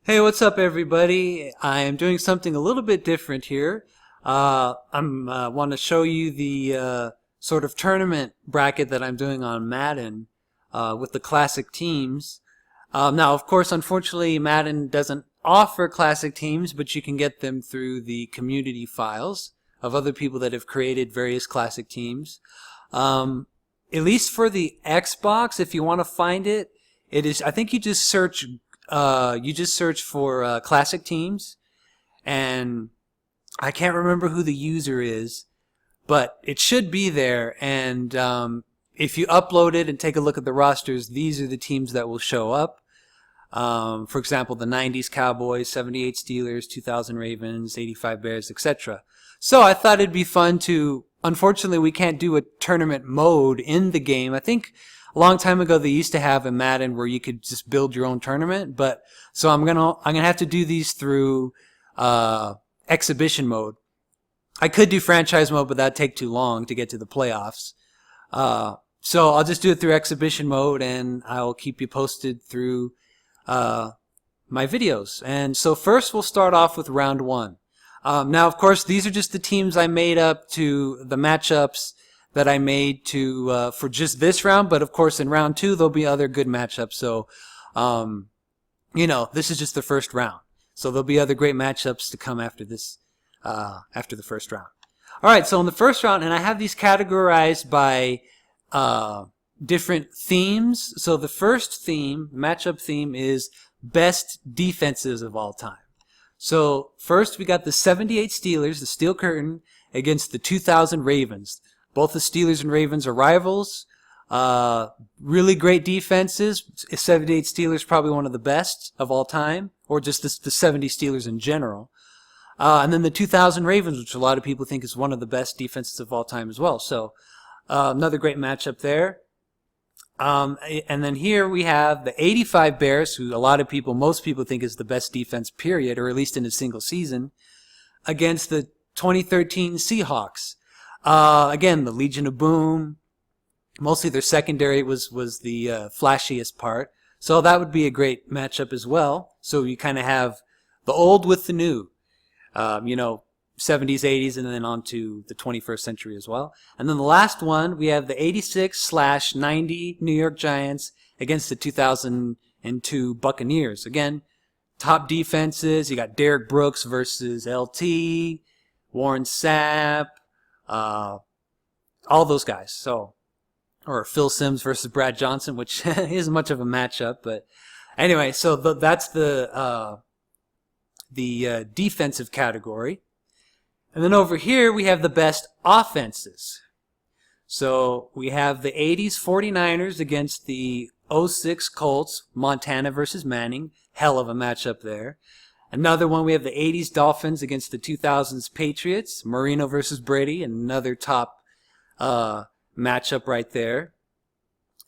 Hey, what's up, everybody? I am doing something a little bit different here. I'm want to show you the sort of tournament bracket that I'm doing on Madden with the classic teams. Now, of course, unfortunately, Madden doesn't offer classic teams, but you can get them through the community files of other people that have created various classic teams. Um, at least for the Xbox, if you want to find it, it is. I think you just search for classic teams, and I can't remember who the user is, but it should be there. And if you upload it and take a look at the rosters, these are the teams that will show up. For example, the 90s Cowboys, 78 Steelers, 2000 Ravens, 85 Bears, etc. So I thought it'd be fun to. Unfortunately, we can't do a tournament mode in the game. I think a long time ago they used to have a Madden where you could just build your own tournament, but so I'm gonna have to do these through exhibition mode. I could do franchise mode, but that'd take too long to get to the playoffs. So I'll just do it through exhibition mode, and I'll keep you posted through my videos. And so first we'll start off with round one. Now, of course, these are just the teams I made up to the matchups that I made to for just this round. But of course, in round two, there'll be other good matchups. So, this is just the first round. So there'll be other great matchups to come after this, after the first round. All right. So in the first round, and I have these categorized by different themes. So the first theme, matchup theme, is best defenses of all time. So first we got the 78 Steelers, the Steel Curtain, against the 2000 Ravens. Both the Steelers and Ravens are rivals. Really great defenses. 78 Steelers probably one of the best of all time, or just the 70 Steelers in general. And then the 2000 Ravens, which a lot of people think is one of the best defenses of all time as well. So another great matchup there. And then here we have the 85 Bears, who most people think is the best defense period, or at least in a single season, against the 2013 Seahawks. Again, the Legion of Boom, mostly their secondary was the flashiest part. So that would be a great matchup as well. So you kind of have the old with the new. 70s, 80s, and then on to the 21st century as well. And then the last one, we have the 86/90 New York Giants against the 2002 Buccaneers. Again, top defenses. You got Derek Brooks versus LT, Warren Sapp, all those guys. So, or Phil Simms versus Brad Johnson, which isn't much of a matchup, but anyway. So that's the defensive category. And then over here, we have the best offenses. So we have the 80s 49ers against the '06 Colts, Montana versus Manning. Hell of a matchup there. Another one, we have the 80s Dolphins against the 2000s Patriots, Marino versus Brady, another top matchup right there.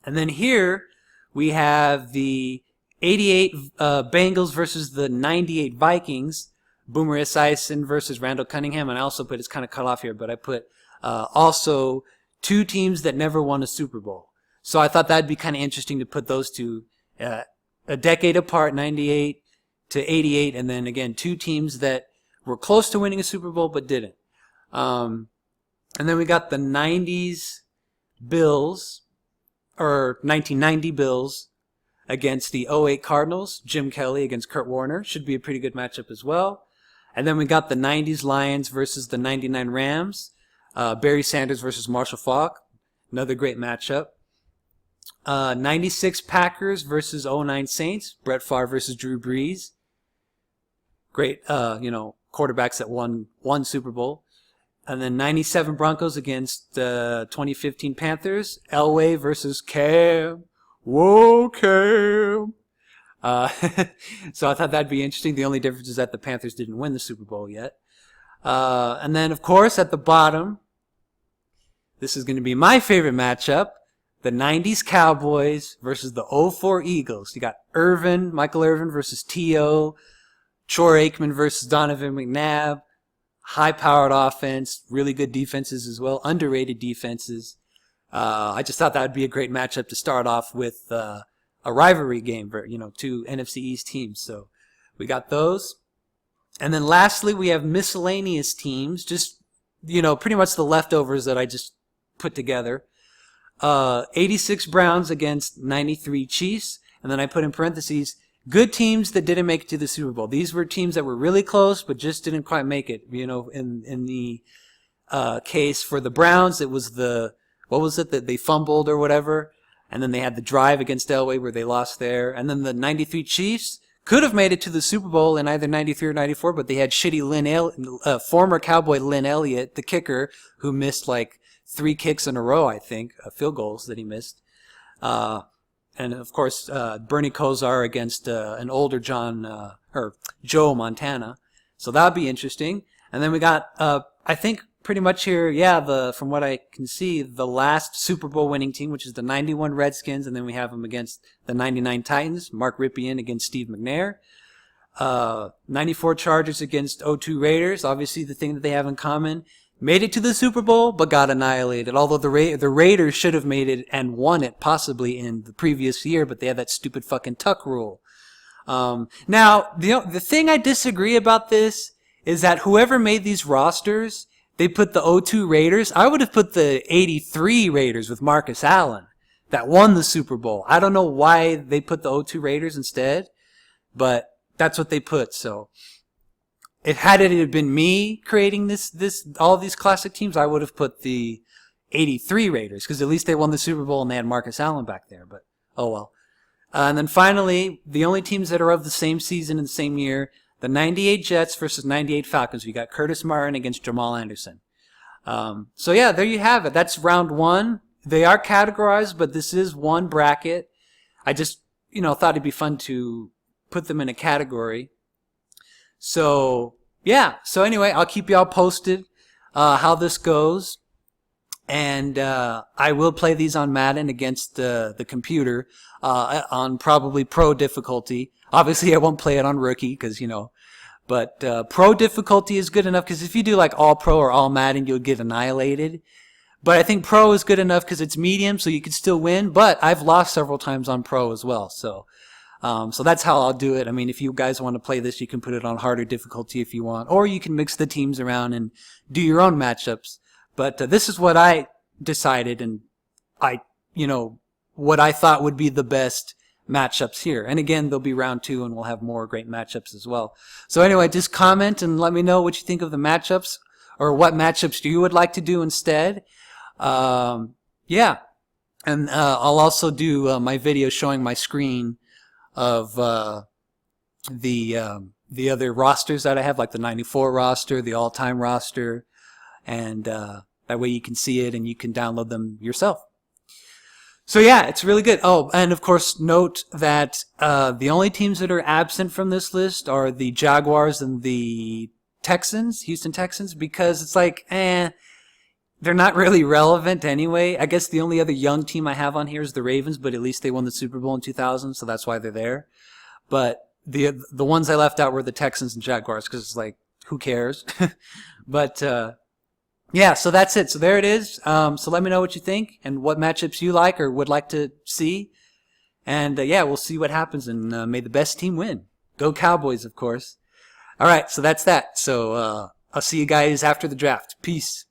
And then here, we have the 88 Bengals versus the 98 Vikings. Boomer Esiason versus Randall Cunningham, and I also put, it's kind of cut off here, but I put also two teams that never won a Super Bowl. So I thought that'd be kind of interesting to put those two a decade apart, 98 to 88, and then again, two teams that were close to winning a Super Bowl but didn't. And then we got the 90s Bills, or 1990 Bills, against the '08 Cardinals. Jim Kelly against Kurt Warner. Should be a pretty good matchup as well. And then we got the 90s Lions versus the 99 Rams. Barry Sanders versus Marshall Faulk. Another great matchup. 96 Packers versus '09 Saints. Brett Favre versus Drew Brees. Great, quarterbacks that won one Super Bowl. And then 97 Broncos against 2015 Panthers. Elway versus Cam. Whoa, Cam. So I thought that'd be interesting. The only difference is that the Panthers didn't win the Super Bowl yet. And then, of course, at the bottom, this is going to be my favorite matchup. The 90s Cowboys versus the '04 Eagles. You got Michael Irvin versus T.O., Troy Aikman versus Donovan McNabb. High-powered offense, really good defenses as well, underrated defenses. I just thought that would be a great matchup to start off with a rivalry game, two NFC East teams. So We got those. And then lastly, we have miscellaneous teams, just, pretty much the leftovers that I just put together. 86 Browns against 93 Chiefs. And then I put in parentheses, good teams that didn't make it to the Super Bowl. These were teams that were really close, but just didn't quite make it. In the case for the Browns, it was what was it that they fumbled or whatever? And then they had the drive against Elway where they lost there. And then the 93 Chiefs could have made it to the Super Bowl in either 93 or 94, but they had shitty former Cowboy Lynn Elliott, the kicker, who missed like 3 kicks in a row, I think, field goals that he missed. And of course, Bernie Kosar against an older Joe Montana. So that'd be interesting. And then we got, I think pretty much here, from what I can see, the last Super Bowl winning team, which is the 91 Redskins, and then we have them against the 99 Titans, Mark Rypien against Steve McNair. 94 Chargers against 02 Raiders, obviously the thing that they have in common. Made it to the Super Bowl, but got annihilated. Although the Raiders should have made it and won it possibly in the previous year, but they had that stupid fucking tuck rule. Now, the thing I disagree about this is that whoever made these rosters, they put the 02 Raiders. I would have put the 83 Raiders with Marcus Allen that won the Super Bowl. I don't know why they put the 02 Raiders instead, but that's what they put, so... If had it been me creating all these classic teams, I would have put the 83 Raiders, because at least they won the Super Bowl and they had Marcus Allen back there, but oh well. And then finally, the only teams that are of the same season in the same year, the 98 Jets versus 98 Falcons. We got Curtis Martin against Jamal Anderson. So yeah, there you have it. That's round 1. They are categorized, but this is one bracket. I just, thought it'd be fun to put them in a category. So, yeah. So anyway, I'll keep y'all posted how this goes. And I will play these on Madden against the computer on probably pro difficulty. Obviously, I won't play it on rookie because, But pro difficulty is good enough because if you do like all pro or all Madden, you'll get annihilated. But I think pro is good enough because it's medium, so you can still win. But I've lost several times on pro as well, so... So that's how I'll do it. I mean, if you guys want to play this, you can put it on harder difficulty if you want, or you can mix the teams around and do your own matchups. But this is what I decided, and what I thought would be the best matchups here. And again, there'll be round 2, and we'll have more great matchups as well. So anyway, just comment and let me know what you think of the matchups, or what matchups you would like to do instead. Yeah, and I'll also do my video showing my screen of the other rosters that I have, like the 94 roster, the all-time roster, and that way you can see it and you can download them yourself. So yeah, it's really good. Oh, and of course note that the only teams that are absent from this list are the Jaguars and the Texans, Houston Texans, because it's like, they're not really relevant anyway. I guess the only other young team I have on here is the Ravens, but at least they won the Super Bowl in 2000, so that's why they're there. But the ones I left out were the Texans and Jaguars, because it's like, who cares? But yeah, so that's it. So there it is. So let me know what you think and what matchups you like or would like to see. And yeah, we'll see what happens, and may the best team win. Go Cowboys, of course. All right, so that's that. So I'll see you guys after the draft. Peace.